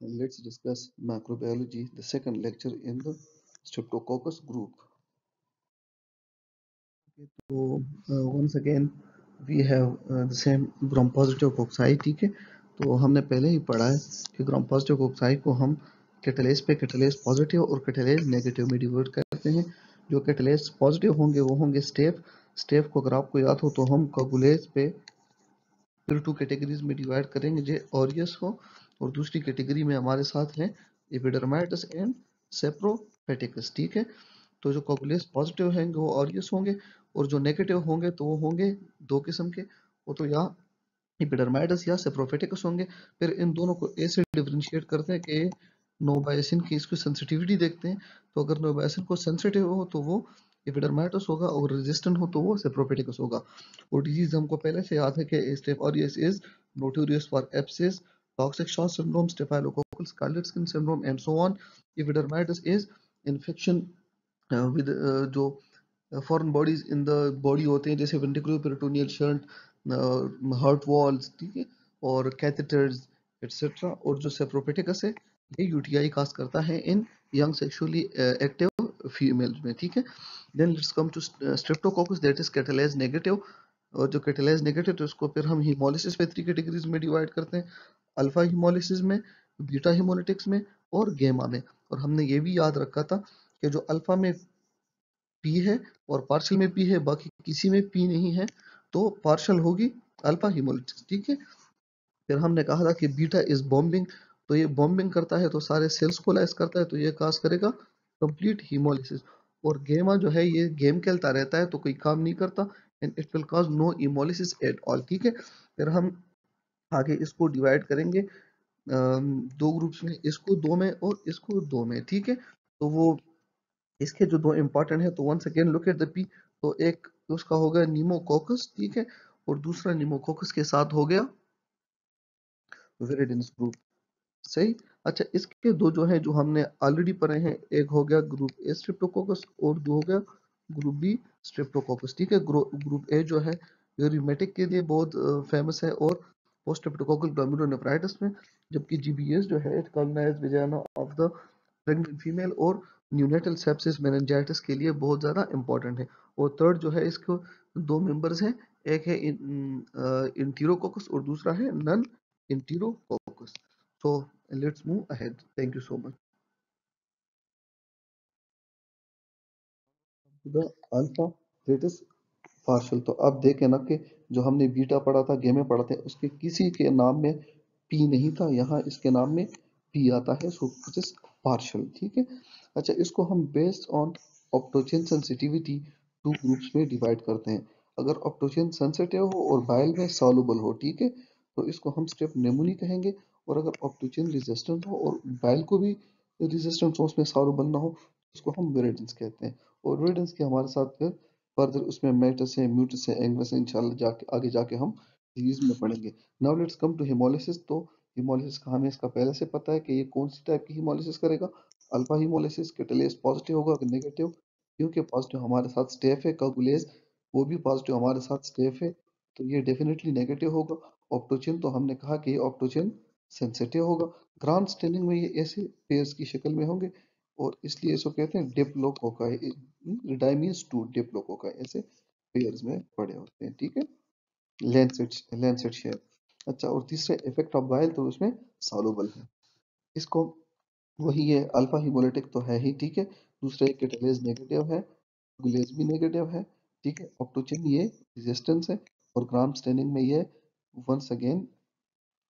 Let's discuss microbiology, the second lecture in the Streptococcus group. So once again we have the same gram positive कोक्साई. ठीक है, तो हमने पहले ही पढ़ा है कि ग्राम पॉजिटिव कोक्साई को हम कैटलेज पे कैटलेज पॉजिटिव और कैटलेज नेगेटिव में डिवाइड करते हैं. जो कैटलेज पॉजिटिव होंगे वो होंगे स्टेफ को अगर आपको याद हो तो हम कोगुलेज पे फिर टू कैटेगरीज में डिवाइड करेंगे, जो ऑरियस हो और दूसरी कैटेगरी में हमारे साथ हैं एपिडर्माइट्स एंड सेप्रोफेटिकस. ठीक है, तो जो कोगुलेज पॉजिटिव होंगे वो ऑरियस होंगे और जो नेगेटिव होंगे तो वो होंगे दो किस्म के, वो तो या एपिडर्माइडस या सेप्रोफेटिकस होंगे. फिर इन दोनों को ऐसे डिफरेंशिएट करते हैं कि नोबायसिन की इसको सेंसिटिविटी देखते हैं. तो अगर नोबायसिन को सेंसिटिव हो तो वो एपिडर्माइडस होगा और रेजिस्टेंट हो तो वो सेप्रोफेटिकस होगा. और डिजीज हमको पहले से याद है कि staph aureus is notorious for abscess, toxic shock syndrome, staphylococcal scarlet skin syndrome and so on. Epidermidis is infection with जो foreign bodies in the body होते हैं, जैसे ventricular peritoneal shunt, heart walls, ठीक है, और कैथेटर्स एटसेट्रा. और जो सेप्रोपेटिकस है ये यूटीआई काज करता है in young sexually active females में. ठीक है, then let's come to streptococcus that is catalase negative. और जो कैटलेज नेगेटिव तो उसको फिर हम हीमोलिसिस पे 3 कैटेगरीज में डिवाइड करते हैं, अल्फा हीमोलिसिस में, बीटा हीमोलिटिक्स में और गेमा में. और हमने ये भी याद रखा था कि जो अल्फा में पी है और पार्शियल में पी है, बाकी किसी में पी नहीं है, तो पार्शियल होगी अल्फा हीमोलिटिक्स. ठीक है, फिर हमने कहा था कि बीटा इज बॉम्बिंग, तो ये बॉम्बिंग करता है तो सारे सेल्स को लाइस करता है, तो ये काज करेगा कंप्लीट हीमोलिसिस. और गेमा जो है ये गेम खेलता रहता है तो कोई काम नहीं करता, and it will cause no haemolysis at all. ठीक है, फिर हम आगे इसको डिवाइड करेंगे दो ग्रुप्स में, इसको दो में और इसको दो में. ठीक है, तो वो इसके जो दो इंपॉर्टेंट है, तो once again look at the P. तो एक उसका हो गया नीमोकोकस, ठीक है, और दूसरा नीमोकोकस के साथ हो गया विरिडेंस ग्रुप. सही. अच्छा, इसके दो जो है जो हमने ऑलरेडी पढ़े हैं, एक हो गया ग्रुप ए स्ट्रेप्टोकोकस और दो हो गया ग्रुप बी स्ट्रेप्टोकोकस. ठीक है, ग्रुप ए जो है ये रिमेटिक के लिए बहुत फेमस है और पोस्ट स्ट्रेप्टोकोकल ग्लोमेरुलोनेफ्राइटिस में, जबकि जीबीएस जो है it cognize vagina of the pregnant female और न्यूनेटल सेप्सिस मेनिंजाइटिस के लिए बहुत ज़्यादा इंपॉर्टेंट है. और थर्ड जो है इसको दो मेंबर्स हैं, एक है इंटीरोकोकस और दूसरा है none इंटीरोकोकस. So let's move ahead. Thank you so much. The alpha that is partial. तो अब देखें ना कि जो हमने बीटा पढ़ा था, गेमे पढ़ा था, उसके किसी के नाम में पी नहीं था, यहाँ इसके नाम में पी आता है, सो इट इज पार्शियल. ठीक है, अच्छा, इसको हम based on optochin sensitivity two groups में डिवाइड करते हैं. अगर ऑप्टोजन सेंसिटिव हो और बाइल में सॉल्युबल हो, ठीक है, तो इसको हम स्टेप नेमोनी कहेंगे. और अगर ऑप्टोजन रेजिस्टेंट हो और बाइल को भी रेजिस्टेंस हो, उसमें सॉल्युबल ना हो, उसको हम विरिडेंस कहते हैं. और विरिडेंस के हमारे साथ फिर फर्दर उसमें मेटस है, म्यूटस है, एंगस है, इंशाल्लाह जाके आगे जाके हम सीरीज में पढ़ेंगे. Now let's come to haemolysis. तो हिमोलिसिस का हमें इसका पहले से पता है कि ये कौन सी टाइप की हिमोलिसिस करेगा. Alpha haemolysis. कैटलेज पॉजिटिव होगा कि नेगेटिव, क्योंकि पॉजिटिव हमारे साथ स्टेफ है. कोगुलेज वो भी पॉजिटिव हमारे साथ स्टेफ है, तो ये डेफिनेटली नेगेटिव होगा. ऑप्टोचिन तो हमने कहा कि ये ऑप्टोचिन सेंसिटिव होगा. ग्रांड स्टेनिंग में ये ऐसे पेयर्स की शक्ल में होंगे और इसलिए इसको कहते हैं डिप्लोकोकाई. डायमीन्स टू डिप्लोकोकाई ऐसे पेयर्स में पड़े होते हैं. ठीक है, लैंसेट शेप. अच्छा, और तीसरा इफेक्ट ऑफ बाइल, तो उसमें सॉल्युबल है. इसको वही है, अल्फा हिमोलिटिक तो है ही. ठीक है, दूसरा एक कैटलेज नेगेटिव है, गुलेज भी नेगेटिव है. ठीक है, ऑप्टोचिन ये रेजिस्टेंस है और ग्राम स्टेनिंग में ये वंस अगेन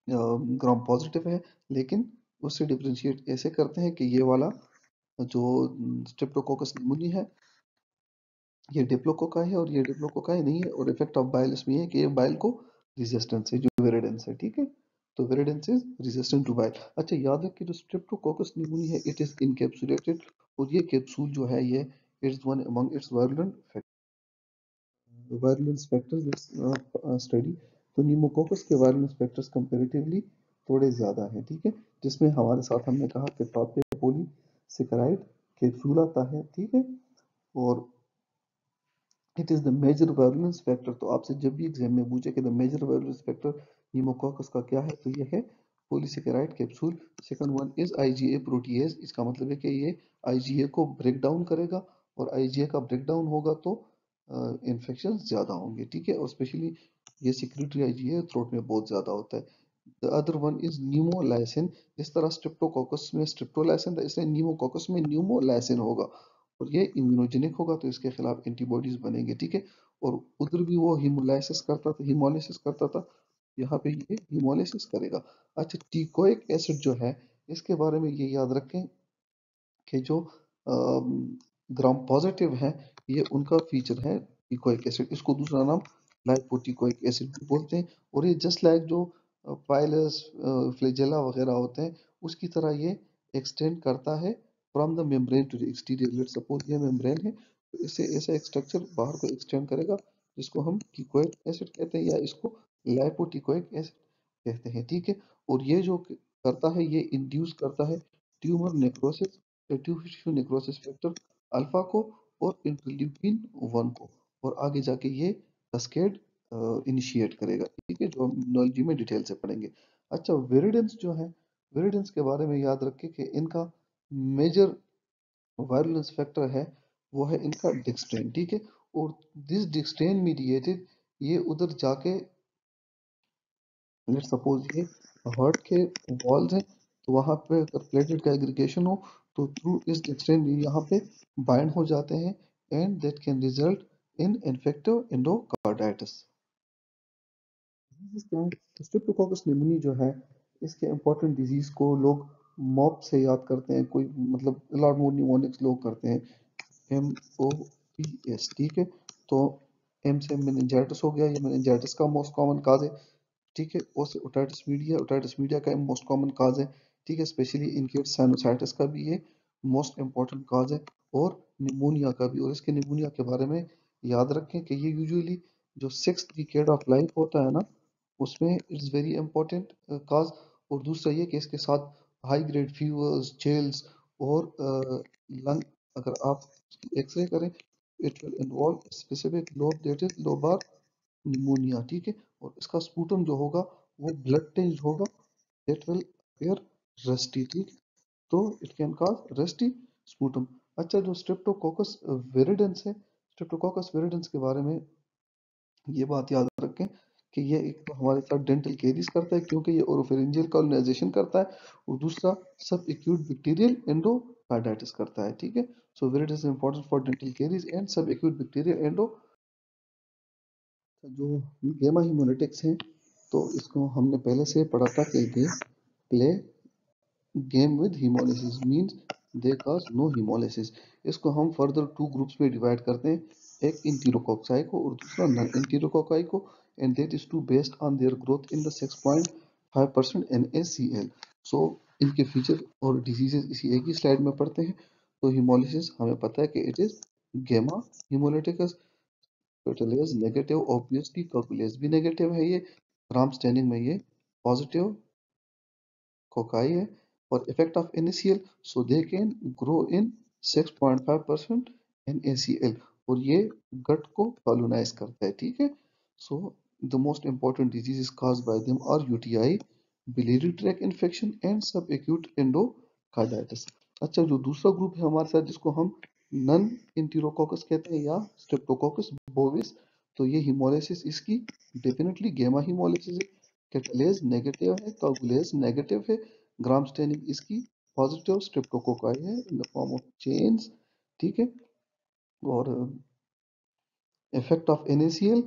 ग्राम पॉजिटिव है. लेकिन उससे डिफरेंशिएट ऐसे करते हैं कि ये वाला जो स्ट्रेप्टोकोकस निमोनी है ये डिप्लोकोकाई है और ये डिप्लोकोकाई नहीं है. और इफेक्ट ऑफ बाइल इसमें है कि ये बाइल को रेजिस्टेंस है, जो विरिडेंस है. ठीक है, तो viridans is resistant to bile. अच्छा, याद है कि जो स्ट्रेप्टोकोकस निमोनी है इट इज इनकैप्सुलेटेड, और ये कैप्सूल जो है ये it's one among its virulence factors study. तो न्यूमोकोकस के वायरलेंस फैक्टर्स कंपैरेटिवली थोड़े ज़्यादा हैं. ठीक है, जिसमें हमारे साथ हमने कहा कि टॉप पे पॉलीसेकेराइड कैप्सूल आता है. ठीक है, और it is the major virulence factor. तो आपसे जब भी एग्जाम में पूछे कि the major virulence factor pneumococcus का क्या है, तो ये है polysaccharide capsule. Second one is IgA protease, इसका मतलब है कि ये आईजीए को ब्रेक डाउन करेगा, और आईजीए का ब्रेक डाउन होगा तो इन्फेक्शन ज्यादा होंगे, ठीक है। और स्पेशली ये सिक्रेटरी आईजीए थ्रोट में बहुत ज्यादा होता है। The other one is pneumolysin. जिस तरह स्ट्रेप्टोकोकस में स्ट्रेप्टोलाइसिन था, इसलिए न्यूमोकोकस में न्यूमोलाइसिन होगा, और ये इम्यूनोजेनिक होगा, तो इसके खिलाफ एंटीबॉडीज बनेंगे, ठीक है। और उधर भी वो हीमोलाइसिस करता था, हीमोलाइसिस करता था, यहाँ पे ये हीमोलाइसिस करेगा। अच्छा, टीकोइक एसिड जो है, इसके बारे में ये याद रखें कि जो ग्राम पॉजिटिव है, ये उनका फीचर है टीकोइक एसिड, इसको दूसरा नाम लाइपोटिकोइक एसिड भी बोलते हैं। और ये जस्ट लाइक जो पाइलस फ्लैजेला वगैरह होते हैं, उसकी तरह ये एक्सटेंड करता है from the membrane to the exterior. Let's suppose ये मेम्ब्रेन है, तो इससे ऐसा एक स्ट्रक्चर बाहर को एक्सटेंड करेगा, जिसको हम टीकोइक एसिड कहते हैं, या इसको लाइपोटिकोइक एसिड कहते हैं, ठीक है। और ये जो करता है, ये इंड्यूस करता है tumour necrosis, tissue necrosis factor alpha को, और इंटरल्यूकिन 1 को, और आगे जाके ये कैस्केड इनिशिएट करेगा, ठीक है, जो हम नॉलजी में डिटेल से पढ़ेंगे। अच्छा, विरिडेंस जो है, विरिडेंस के बारे में याद रखें कि इनका मेजर वायरुलेंस फैक्टर है, वो है इनका डिक्सट्रेन, ठीक है। और दिस डिक्सट्रेन मीडिएटेड, ये उधर जाके लेट सपोज ये हार्ट के वॉल्स हैं, तो वहां पे अगर प्लेटलेट का एग्रीगेशन हो, तो थ्रू इस डिक्सट्रेन यहाँ पे बाइंड हो जाते हैं, and that can result in infective endocarditis. Streptococcus pneumoniae जो है, इसके इम्पोर्टेंट डिजीज को लोग मॉप से याद करते हैं, कोई मतलब लॉर्ड मोर निमोनिक्स लोग करते हैं, MOPS, ठीक है। तो एम से मेनिंजाइटिस हो गया, ये मेनिंजाइटिस का मोस्ट कॉमन काज है, ठीक है। और से ओटाइटिस मीडिया का मोस्ट कॉमन काज है, ठीक है। स्पेशली इन किड्स साइनोसाइटिस का भी ये मोस्ट इंपॉर्टेंट काज है, और निमोनिया का भी। और इसके निमोनिया के बारे में याद रखें कि ये यूजुअली जो 6th डिकेड ऑफ लाइफ होता है ना, उसमें इट्स वेरी इंपॉर्टेंट काज। और दूसरा ये कि इसके साथ हाई ग्रेड फीवर्स, चिल्स, और लंग, अगर आप एक्सरे करें, it will involve specific lobe, that is lobar pneumonia, ठीक है। और इसका स्पूटम जो होगा, वो ब्लड टेंज होगा, दैट विल appear रस्टी, ठीक। तो it can cause rusty sputum. अच्छा, जो स्ट्रेप्टोकोकस विरिडेंस है, स्ट्रेप्टोकोकस विरिडेंस के बारे में ये बात याद रखें कि ये एक तो हमारे साथ डेंटल केरीज करता है, क्योंकि ये ओरोफेरिंजियल कॉलोनाइजेशन करता है, और दूसरा सब एक्यूट बैक्टीरियल एंडोकार्डाइटिस करता है, ठीक है। So viridans is important for dental caries and subacute bacterial endo. जो गेमा हिमोलिटिक्स है, तो इसको हमने पहले से पढ़ा था कि play game with hemolysis means they cause no hemolysis। इसको हम फर्दर 2 ग्रुप्स में डिवाइड करते हैं, एक इंटेरोकोकाई को और दूसरा नॉन इंटेरोकोकाई को, and that is to based on their growth in the 6.5% NaCl। So इनके फीचर और डिजीजेस इसी एक ही स्लाइड में पढ़ते हैं। तो hemolysis हमें पता है कि इट इज गेमा hemolyticus, टोटलेज नेगेटिव, ऑब्वियसली कॉकुलेज भी नेगेटिव है, ये राम स्टैंडिंग में ये पॉजिटिव कोकाई है। और effect of NaCl, so they can grow in 6.5% NaCl, और ये गट को कॉलोनाइज करता है, ठीक है। So the most important disease caused by them are UTI, biliary tract infection and subacute endocarditis। अच्छा, जो दूसरा ग्रुप है हमारे साथ, जिसको हम नन इंटेरोकोकस कहते हैं या स्ट्रेप्टोकोकस बोविस, तो ये हिमोलिसिस इसकी डेफिनेटली गेमा हिमोलिसिस है, कैटलेज नेगेटिव है, कागुलेज नेगेटिव है, ग्राम स्टेनिंग इसकी पॉजिटिव स्ट्रेप्टोकोकाई है इन द फॉर्म ऑफ चेन्स, ठीक है। और इफेक्ट ऑफ NaCl,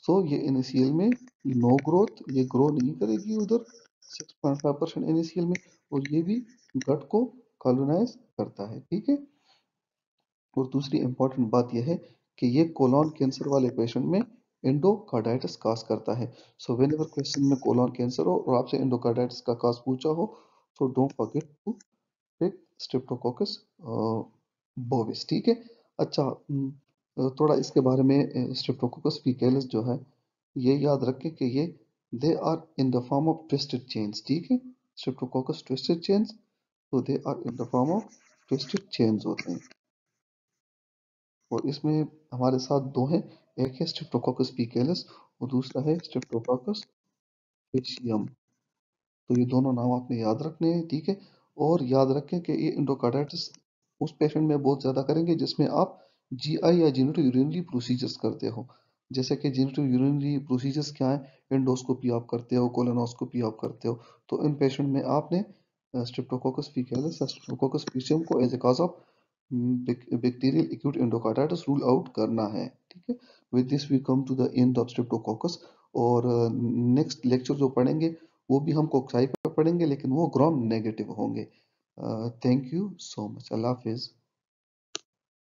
सो ये NaCl में नो ग्रोथ, ये ग्रो नहीं करेगी उधर 6.5% NaCl में, और ये भी गट को कॉलोनाइज करता है, ठीक है। और दूसरी इंपॉर्टेंट बात यह है कि ये कोलॉन कैंसर वाले पेशेंट में एंडोकार्डाइटिस काज करता है। सो वेन एवर क्वेश्चन में कोलॉन कैंसर हो और आपसे एंडोकार्डाइटिस का काज पूछा हो, so don't forget to pick streptococcus bovis, ठीक है। अच्छा, थोड़ा इसके बारे में स्ट्रेप्टोकोकस फीकैलिस जो है, ये याद रखें कि ये they are in the form of twisted chains, ठीक है। स्ट्रेप्टोकोकस ट्विस्टेड चेन्स, तो they are in the form of twisted chains होते हैं। और इसमें हमारे साथ दो हैं, एक है स्ट्रेप्टोकोकस फीकैलिस और दूसरा है स्ट्रेप्टोकोकस फेशियम। तो ये दोनों नाम आपने याद रखने हैं, ठीक है। और याद रखें कि ये एंडोकार्डाइटिस उस पेशेंट में बहुत ज़्यादा करेंगे जिसमें आप जीआई या जेनिटो यूरिनरी प्रोसीजर्स करते हो। जैसे कि जेनिटो यूरिनरी प्रोसीजर्स क्या है, एंडोस्कोपी आप करते हो, कोलोनोस्कोपी आप करते हो। तो इन पेशेंट में आपने स्ट्रेप्टोकोकस फीकैलिस स्ट्रेप्टोकोकस पीसियम को as a cause of bacterial acute endocarditis rule out करना है, ठीक है। With this we come to the end of streptococcus. और नेक्स्ट लेक्चर जो पढ़ेंगे वो भी हम कोक्साई पे पढ़ेंगे, लेकिन वो ग्राम नेगेटिव होंगे। Thank you so much. Allah Hafiz.